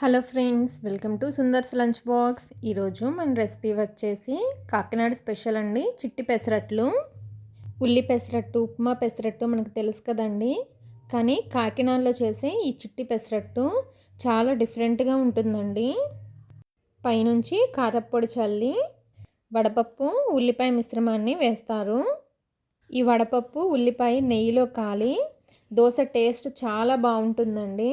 Hello friends, welcome to Sundar's lunch box. ఈరోజు మన recipe వచ్చేసి కాకినాడ స్పెషల్ అండి, చిట్టి పెసరట్లు. ఉల్లి పెసరట్టు, ఉప్మా పెసరట్టు మనకు తెలుసు కదండి. కానీ కాకినాడలో చేసే ఈ చిట్టి పెసరట్టు చాలా డిఫరెంట్గా ఉంటుందండి. పైనుంచి కారప్పొడి చల్లి వడపప్పు ఉల్లిపాయ మిశ్రమాన్ని వేస్తారు. ఈ వడపప్పు ఉల్లిపాయ నెయ్యిలో కాలి దోశ టేస్ట్ చాలా బాగుంటుందండి.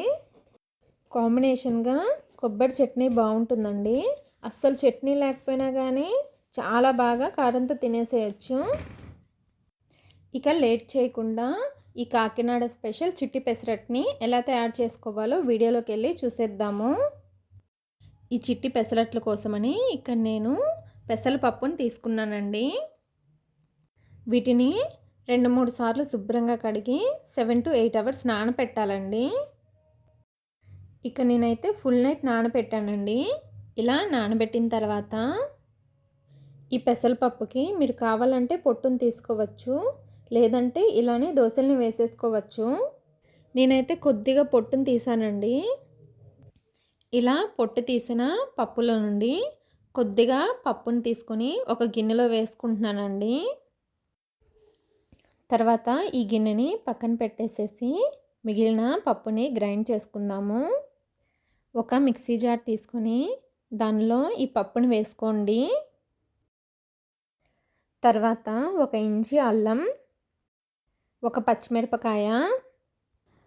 కాంబినేషన్గా కొబ్బరి చట్నీ బాగుంటుందండి. అస్సలు చట్నీ లేకపోయినా కానీ చాలా బాగా కారంతో తినేసేయచ్చు. ఇక లేట్ చేయకుండా ఈ కాకినాడ స్పెషల్ చిట్టి పెసరట్ని ఎలా తయారు చేసుకోవాలో వీడియోలోకి వెళ్ళి చూసేద్దాము. ఈ చిట్టి పెసరట్ల కోసమని ఇక్కడ నేను పెసరపప్పుని తీసుకున్నానండి. వీటిని 2-3 సార్లు శుభ్రంగా కడిగి 7 to 8 hours నానపెట్టాలండి. ఇక నేనైతే ఫుల్ నైట్ నానబెట్టానండి. ఇలా నానబెట్టిన తర్వాత ఈ పెసరపప్పుకి మీరు కావాలంటే పొట్టును తీసుకోవచ్చు, లేదంటే ఇలానే దోశల్ని వేసేసుకోవచ్చు. నేనైతే కొద్దిగా పొట్టును తీసానండి. ఇలా పొట్టు తీసిన పప్పులో నుండి కొద్దిగా పప్పును తీసుకొని ఒక గిన్నెలో వేసుకుంటున్నానండి. తర్వాత ఈ గిన్నెని పక్కన పెట్టేసేసి మిగిలిన పప్పుని గ్రైండ్ చేసుకుందాము. ఒక మిక్సీ జార్ తీసుకొని దానిలో ఈ పప్పుని వేసుకోండి. తర్వాత 1 ఇంచు అల్లం, 1 పచ్చిమిరపకాయ,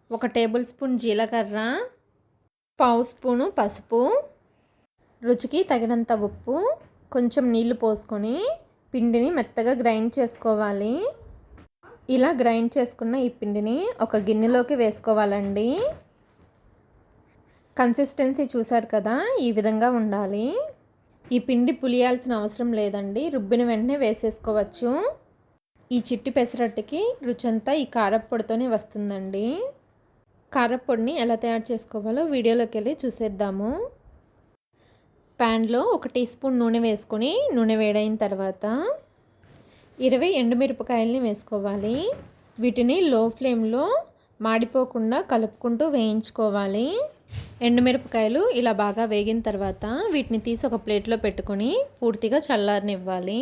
1 టేబుల్ స్పూన్ జీలకర్ర, 1/2 స్పూను పసుపు, రుచికి తగినంత ఉప్పు, కొంచెం నీళ్లు పోసుకొని పిండిని మెత్తగా గ్రైండ్ చేసుకోవాలి. ఇలా గ్రైండ్ చేసుకున్న ఈ పిండిని ఒక గిన్నెలోకి వేసుకోవాలండి. కన్సిస్టెన్సీ చూసారు కదా, ఈ విధంగా ఉండాలి. ఈ పిండి పులియాల్సిన అవసరం లేదండి, రుబ్బిన వెంటనే వేసేసుకోవచ్చు. ఈ చిట్టి పెసరట్టుకి రుచంతా ఈ కారప్పొడితోనే వస్తుందండి. కారప్పొడిని ఎలా తయారు చేసుకోవాలో వీడియోలోకి వెళ్ళి చూసేద్దాము. ప్యాన్లో 1 టీ స్పూన్ నూనె వేసుకొని నూనె వేడైన తర్వాత 20 ఎండుమిరపకాయలని వేసుకోవాలి. వీటిని లో ఫ్లేమ్లో మాడిపోకుండా కలుపుకుంటూ వేయించుకోవాలి. ఎండుమిరపకాయలు ఇలా బాగా వేగిన తర్వాత వీటిని తీసి ఒక ప్లేట్లో పెట్టుకొని పూర్తిగా చల్లారనివ్వాలి.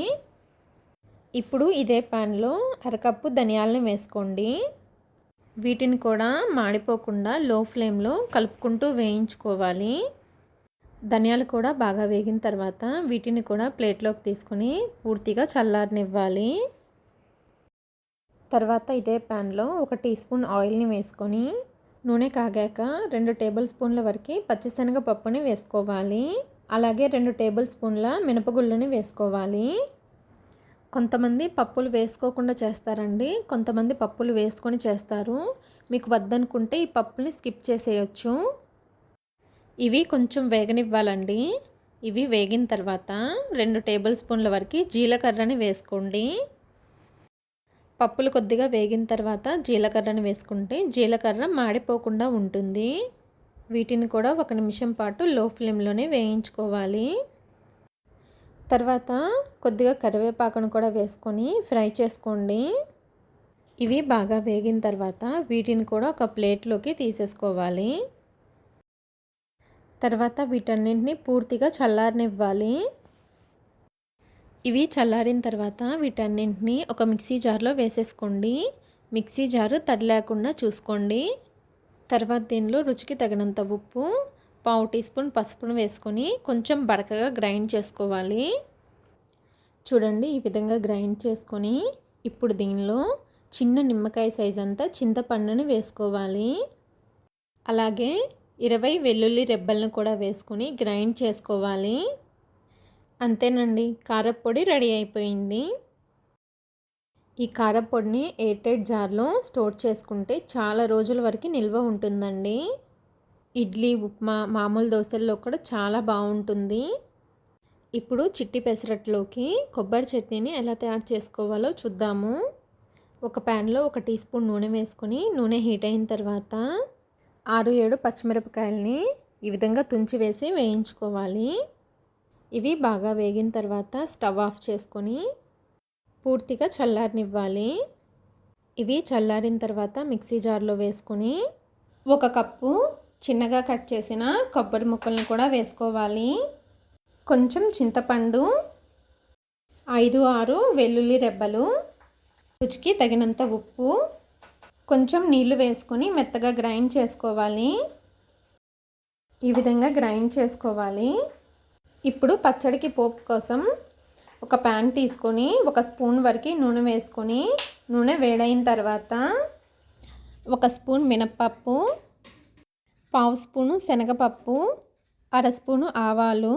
ఇప్పుడు ఇదే ప్యాన్లో 1/2 కప్పు ధనియాలని వేసుకోండి. వీటిని కూడా మాడిపోకుండా లో ఫ్లేమ్లో కలుపుకుంటూ వేయించుకోవాలి. ధనియాలు కూడా బాగా వేగిన తర్వాత వీటిని కూడా ప్లేట్లోకి తీసుకొని పూర్తిగా చల్లారనివ్వాలి. తర్వాత ఇదే ప్యాన్లో 1 టీ స్పూన్ ఆయిల్ని వేసుకొని నూనె కాగాక 2 టేబుల్ స్పూన్ల వరకు పచ్చిశనగపప్పుని వేసుకోవాలి. అలాగే 2 టేబుల్ స్పూన్ల మినపగుళ్ళని వేసుకోవాలి. కొంతమంది పప్పులు వేసుకోకుండా చేస్తారండి, కొంతమంది పప్పులు వేసుకొని చేస్తారు. మీకు వద్దనుకుంటే ఈ పప్పుని స్కిప్ చేసేయచ్చు. ఇవి కొంచెం వేగనివ్వాలండి. ఇవి వేగిన తర్వాత 2 టేబుల్ స్పూన్ల వరకు జీలకర్రని వేసుకోండి. పప్పులు కొద్దిగా వేగిన తర్వాత జీలకర్రని వేసుకుంటే జీలకర్ర మాడిపోకుండా ఉంటుంది. వీటిని కూడా 1 నిమిషం పాటు లో ఫ్లేమ్లోనే వేయించుకోవాలి. తర్వాత కొద్దిగా కరివేపాకును కూడా వేసుకొని ఫ్రై చేసుకోండి. ఇవి బాగా వేగిన తర్వాత వీటిని కూడా ఒక ప్లేట్లోకి తీసేసుకోవాలి. తర్వాత వీటన్నింటినీ పూర్తిగా చల్లారనివ్వాలి. ఇవి చల్లారిన తర్వాత వీటన్నింటినీ ఒక మిక్సీ జార్లో వేసేసుకోండి. మిక్సీ జారు తడి లేకుండా చూసుకోండి. తర్వాత దీనిలో రుచికి తగినంత ఉప్పు, 1/2 టీ స్పూన్ పసుపును వేసుకొని కొంచెం బరకగా గ్రైండ్ చేసుకోవాలి. చూడండి, ఈ విధంగా గ్రైండ్ చేసుకొని ఇప్పుడు దీనిలో చిన్న నిమ్మకాయ సైజ్ అంతా చింతపండుని వేసుకోవాలి. అలాగే 20 వెల్లుల్లి రెబ్బలను కూడా వేసుకొని గ్రైండ్ చేసుకోవాలి. అంతేనండి, కారప్పొడి రెడీ అయిపోయింది. ఈ కారప్పొడిని ఎయిర్ టైట్ జార్లో స్టోర్ చేసుకుంటే చాలా రోజుల వరకు నిల్వ ఉంటుందండి. ఇడ్లీ, ఉప్మా, మామూలు దోశల్లో కూడా చాలా బాగుంటుంది. ఇప్పుడు చిట్టి పెసరట్లోకి కొబ్బరి చట్నీని ఎలా తయారు చేసుకోవాలో చూద్దాము. ఒక ప్యాన్లో 1 టీ స్పూన్ నూనె వేసుకొని నూనె హీట్ అయిన తర్వాత 6-7 పచ్చిమిరపకాయలని ఈ విధంగా తుంచి వేసి వేయించుకోవాలి. ఇవి బాగా వేగిన తర్వాత స్టవ్ ఆఫ్ చేసుకొని పూర్తిగా చల్లారనివ్వాలి. ఇవి చల్లారిన తర్వాత మిక్సీ జార్లో వేసుకొని 1 కప్పు చిన్నగా కట్ చేసిన కొబ్బరి ముక్కల్ని కూడా వేసుకోవాలి. కొంచెం చింతపండు, 5-6 వెల్లుల్లి రెబ్బలు, రుచికి తగినంత ఉప్పు, కొంచెం నీళ్లు వేసుకొని మెత్తగా గ్రైండ్ చేసుకోవాలి. ఈ విధంగా గ్రైండ్ చేసుకోవాలి. ఇప్పుడు పచ్చడికి పోపు కోసం ఒక ప్యాన్ తీసుకొని 1 స్పూన్ వరకు నూనె వేసుకొని, నూనె వేడైన తర్వాత 1 స్పూన్ మినప్పప్పు, 1/2 స్పూను శనగపప్పు, 1/2 స్పూను ఆవాలు,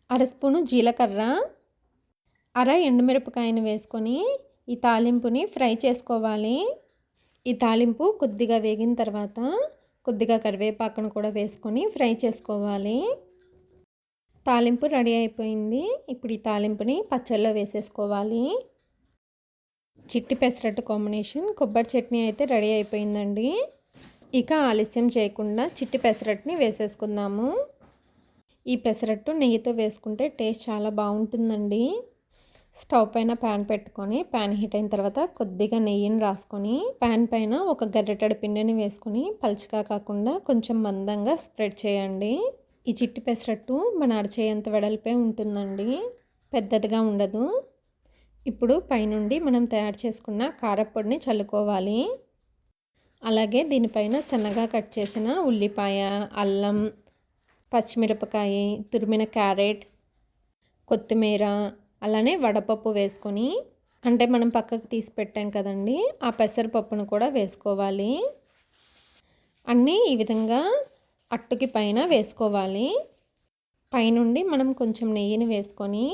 1/2 స్పూను జీలకర్ర, 1/2 ఎండుమిరపకాయను వేసుకొని ఈ తాలింపుని ఫ్రై చేసుకోవాలి. ఈ తాలింపు కొద్దిగా వేగిన తర్వాత కొద్దిగా కరివేపాకును కూడా వేసుకొని ఫ్రై చేసుకోవాలి. తాలింపు రెడీ అయిపోయింది. ఇప్పుడు ఈ తాలింపుని పచ్చళ్ళలో వేసేసుకోవాలి. చిట్టి పెసరట్టు కాంబినేషన్ కొబ్బరి చట్నీ అయితే రెడీ అయిపోయిందండి. ఇక ఆలస్యం చేయకుండా చిట్టి పెసరట్టుని వేసేసుకుందాము. ఈ పెసరట్టు నెయ్యితో వేసుకుంటే టేస్ట్ చాలా బాగుంటుందండి. స్టవ్ పైన ప్యాన్ పెట్టుకొని ప్యాన్ హీట్ అయిన తర్వాత కొద్దిగా నెయ్యిని రాసుకొని ప్యాన్ పైన ఒక గరిటెడు పిండిని వేసుకొని పలుచగా కాకుండా కొంచెం మందంగా స్ప్రెడ్ చేయండి. ఈ చిట్టి పెసరట్టు మన అరచేయంత వెడల్పే ఉంటుందండి, పెద్దదిగా ఉండదు. ఇప్పుడు పైనుండి మనం తయారు చేసుకున్న కారపొడిని చల్లుకోవాలి. అలాగే దీనిపైన సన్నగా కట్ చేసిన ఉల్లిపాయ, అల్లం, పచ్చిమిరపకాయ, తురిమిన క్యారెట్, కొత్తిమీర, అలానే వడపప్పు వేసుకొని, అంటే మనం పక్కకు తీసి పెట్టాం కదండి, ఆ పెసరపప్పును కూడా వేసుకోవాలి. అన్నీ ఈ విధంగా అట్టుకి పైన వేసుకోవాలి. పైనుండి మనం కొంచెం నెయ్యిని వేసుకొని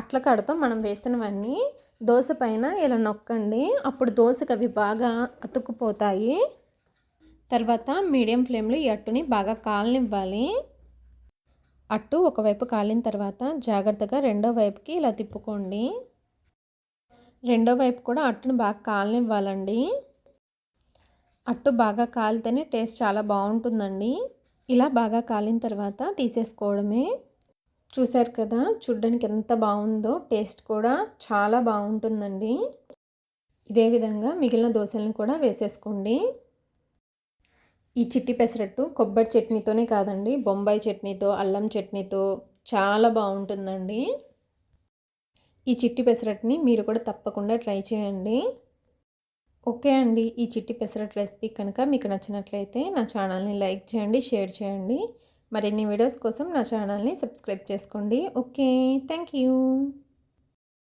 అట్ల కాడతో మనం వేసినవన్నీ దోశ పైన ఇలా నొక్కండి. అప్పుడు దోశకు అవి బాగా అతుక్కుపోతాయి. తర్వాత మీడియం ఫ్లేమ్లో ఈ అట్టుని బాగా కాలనివ్వాలి. అట్టు ఒకవైపు కాలిన తర్వాత జాగ్రత్తగా రెండో వైపుకి ఇలా తిప్పుకోండి. రెండో వైపు కూడా అట్టుని బాగా కాలనివ్వాలండి. అట్టు బాగా కాలితేనే టేస్ట్ చాలా బాగుంటుందండి. ఇలా బాగా కాలిన తర్వాత తీసేసుకోవడమే. చూశారు కదా, చూడ్డానికి ఎంత బాగుందో, టేస్ట్ కూడా చాలా బాగుంటుందండి. ఇదే విధంగా మిగిలిన దోశలను కూడా వేసేసుకోండి. ఈ చిట్టి పెసరట్టు కొబ్బరి చట్నీతోనే కాదండి, బొంబాయి చట్నీతో, అల్లం చట్నీతో చాలా బాగుంటుందండి. ఈ చిట్టి పెసరట్టుని మీరు కూడా తప్పకుండా ట్రై చేయండి. ఓకే అండి, ఈ చిట్టి పెసరట్టు రెసిపీ కనుక మీకు నచ్చినట్లయితే నా ఛానల్ని లైక్ చేయండి, షేర్ చేయండి. మరిన్ని వీడియోస్ కోసం నా ఛానల్ని సబ్స్క్రైబ్ చేసుకోండి. Okay, thank you.